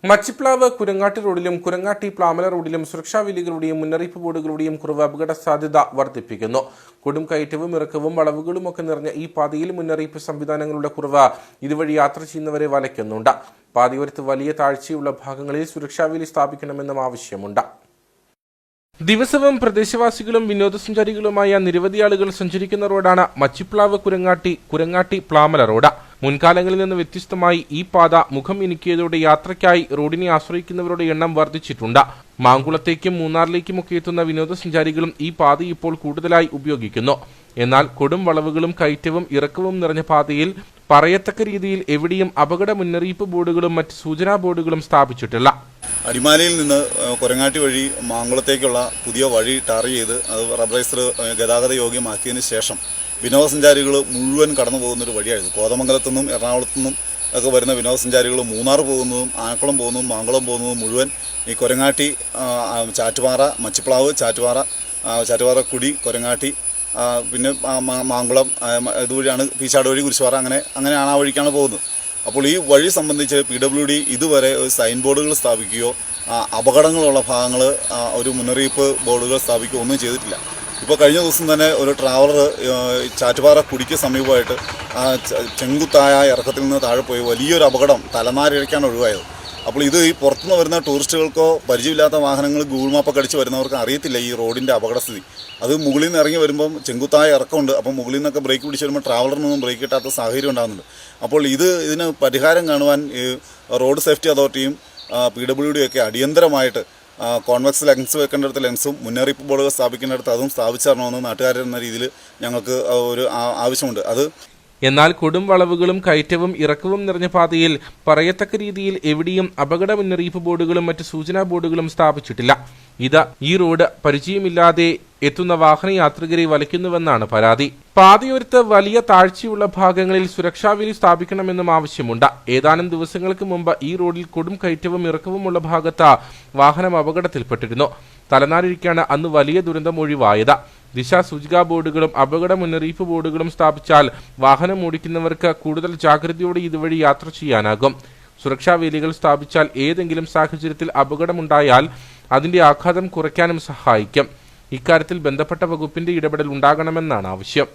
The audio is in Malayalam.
മച്ചിപ്ലാവ് കുരങ്ങാട്ടി റോഡിലും കുരങ്ങാട്ടി പ്ലാമല റോഡിലും സുരക്ഷാ വേലികളുടെയും മുന്നറിയിപ്പ് ബോർഡുകളുടെയും കുറവ് അപകട സാധ്യത വർദ്ധിപ്പിക്കുന്നു. കൊടും കയറ്റവും ഇറക്കവും വളവുകളുമൊക്കെ നിറഞ്ഞ ഈ പാതയിൽ മുന്നറിയിപ്പ് സംവിധാനങ്ങളുടെ കുറവ് ഇതുവഴി യാത്ര ചെയ്യുന്നവരെ വലയ്ക്കുന്നുണ്ട്. പാതയോരത്ത് വലിയ താഴ്ചയുള്ള ഭാഗങ്ങളിൽ സുരക്ഷാ വേലി സ്ഥാപിക്കണമെന്നും ആവശ്യമുണ്ട്. ദിവസവും പ്രദേശവാസികളും വിനോദസഞ്ചാരികളുമായ നിരവധി ആളുകൾ സഞ്ചരിക്കുന്ന റോഡാണ് മച്ചിപ്ലാവ് കുരങ്ങാട്ടി പ്ലാമല റോഡ്. മുൻകാലങ്ങളിൽ നിന്ന് വ്യത്യസ്തമായി ഈ പാത മുഖം ഇനിക്കിയതോടെ യാത്രയ്ക്കായി റോഡിനെ ആശ്രയിക്കുന്നവരുടെ എണ്ണം വർദ്ധിച്ചിട്ടുണ്ട്. മാങ്കുളത്തേക്കും മൂന്നാറിലേക്കുമൊക്കെ എത്തുന്ന വിനോദസഞ്ചാരികളും ഈ പാത ഇപ്പോൾ കൂടുതലായി ഉപയോഗിക്കുന്നു. എന്നാൽ കൊടും വളവുകളും കയറ്റവും ഇറക്കവും നിറഞ്ഞ പാതയിൽ പറയത്തക്ക രീതിയിൽ എവിടെയും അപകട മുന്നറിയിപ്പ് ബോർഡുകളും മറ്റ് സൂചനാ ബോർഡുകളും സ്ഥാപിച്ചിട്ടില്ല. അടിമാലിയിൽ നിന്ന് കൊരങ്ങാട്ടി വഴി മാങ്കുളത്തേക്കുള്ള പുതിയ വഴി ടാർ ചെയ്ത് അത് റബ്ബറൈസർ ഗതാഗത യോഗ്യമാക്കിയതിന് ശേഷം വിനോദസഞ്ചാരികൾ മുഴുവൻ കടന്നു പോകുന്നൊരു വഴിയായിരുന്നു. കോതമംഗലത്തു നിന്നും എറണാകുളത്തു നിന്നും ഒക്കെ വരുന്ന വിനോദസഞ്ചാരികൾ മൂന്നാർ പോകുന്നതും ആനക്കുളം പോകുന്നതും മാങ്കുളം പോകുന്നതും മുഴുവൻ ഈ കൊരങ്ങാട്ടി, ചാറ്റുപാറ, മച്ചിപ്ലാവ്, ചാറ്റുപാറ കുടി, കൊരങ്ങാട്ടി, പിന്നെ മാങ്കുളം ഇതുവഴിയാണ് പീച്ചാട് വഴി, കുരിശുപാറ, അങ്ങനെയാണ് ആ വഴിക്കാണ് പോകുന്നത്. അപ്പോൾ ഈ വഴി സംബന്ധിച്ച് PWD ഇതുവരെ ഒരു സൈൻ ബോർഡുകൾ സ്ഥാപിക്കുകയോ അപകടങ്ങളുള്ള ഭാഗങ്ങൾ ഒരു മുന്നറിയിപ്പ് ബോർഡുകൾ സ്ഥാപിക്കുകയോ ഒന്നും ചെയ്തിട്ടില്ല. ഇപ്പോൾ കഴിഞ്ഞ ദിവസം തന്നെ ഒരു ട്രാവലർ ചാറ്റുപാറ കുടിക്ക് സമീപമായിട്ട് ചെങ്കുത്തായ ഇറക്കത്തിൽ നിന്ന് താഴെ പോയി വലിയൊരു അപകടം തലനാരിഴയ്ക്കാണ് ഒഴിവായത്. അപ്പോൾ ഇത് ഈ പുറത്തുനിന്ന് വരുന്ന ടൂറിസ്റ്റുകൾക്കോ പരിചയമില്ലാത്ത വാഹനങ്ങൾ ഗൂഗിൾ മാപ്പൊക്കെ അടിച്ച് വരുന്നവർക്ക് അറിയത്തില്ല ഈ റോഡിൻ്റെ അപകടസ്ഥിതി. അത് മുകളിൽ നിന്ന് ഇറങ്ങി വരുമ്പം ചെങ്കുത്തായ ഇറക്കമുണ്ട്. അപ്പം മുകളിൽ നിന്നൊക്കെ ബ്രേക്ക് പിടിച്ച് വരുമ്പോൾ ട്രാവലറിനൊന്നും ബ്രേക്ക് കിട്ടാത്ത സാഹചര്യം ഉണ്ടാകുന്നുണ്ട്. അപ്പോൾ ഇതിന് പരിഹാരം കാണുവാൻ റോഡ് സേഫ്റ്റി അതോറിറ്റിയും PWD ഒക്കെ അടിയന്തരമായിട്ട് കോൺവെക്സ് ലെൻസ് വെക്കേണ്ടിടത്ത് ലെൻസും മുന്നറിയിപ്പ് ബോർഡുകൾ സ്ഥാപിക്കേണ്ടിടത്ത് അതും സ്ഥാപിച്ചു തരണമെന്ന് നാട്ടുകാരെന്ന രീതിയിൽ ഞങ്ങൾക്ക് ഒരു ആവശ്യമുണ്ട്. എന്നാൽ കൊടും വളവുകളും കയറ്റവും ഇറക്കവും നിറഞ്ഞ പാതയിൽ പറയത്തക്ക രീതിയിൽ എവിടെയും അപകട മുന്നറിയിപ്പ് ബോർഡുകളും മറ്റ് സൂചനാ ബോർഡുകളും സ്ഥാപിച്ചിട്ടില്ല. ഇത് ഈ റോഡ് പരിചയമില്ലാതെ എത്തുന്ന വാഹനയാത്രികരെ വലയ്ക്കുന്നുവെന്നാണ് പരാതി. പാതയോരത്ത് വലിയ താഴ്ചയുള്ള ഭാഗങ്ങളിൽ സുരക്ഷാ വേലി സ്ഥാപിക്കണമെന്നും ആവശ്യമുണ്ട്. ഏതാനും ദിവസങ്ങൾക്ക് മുമ്പ് ഈ റോഡിൽ കൊടും കയറ്റവും ഇറക്കവുമുള്ള ഭാഗത്ത് വാഹനം അപകടത്തിൽപ്പെട്ടിരുന്നു. തലനാരിഴയ്ക്കാണ് അന്ന് വലിയ ദുരന്തം ഒഴിവായത്. ദിശാസൂചികാ ബോർഡുകളും അപകട മുന്നറിയിപ്പ് ബോർഡുകളും സ്ഥാപിച്ചാൽ വാഹനം ഓടിക്കുന്നവർക്ക് കൂടുതൽ ജാഗ്രതയോടെ ഇതുവഴി യാത്ര ചെയ്യാനാകും. സുരക്ഷാ വേലികൾ സ്ഥാപിച്ചാൽ ഏതെങ്കിലും സാഹചര്യത്തിൽ അപകടമുണ്ടായാൽ അതിന്റെ ആഘാതം കുറയ്ക്കാനും സഹായിക്കും. ഇക്കാര്യത്തിൽ ബന്ധപ്പെട്ട വകുപ്പിന്റെ ഇടപെടൽ ഉണ്ടാകണമെന്നാണ് ആവശ്യം.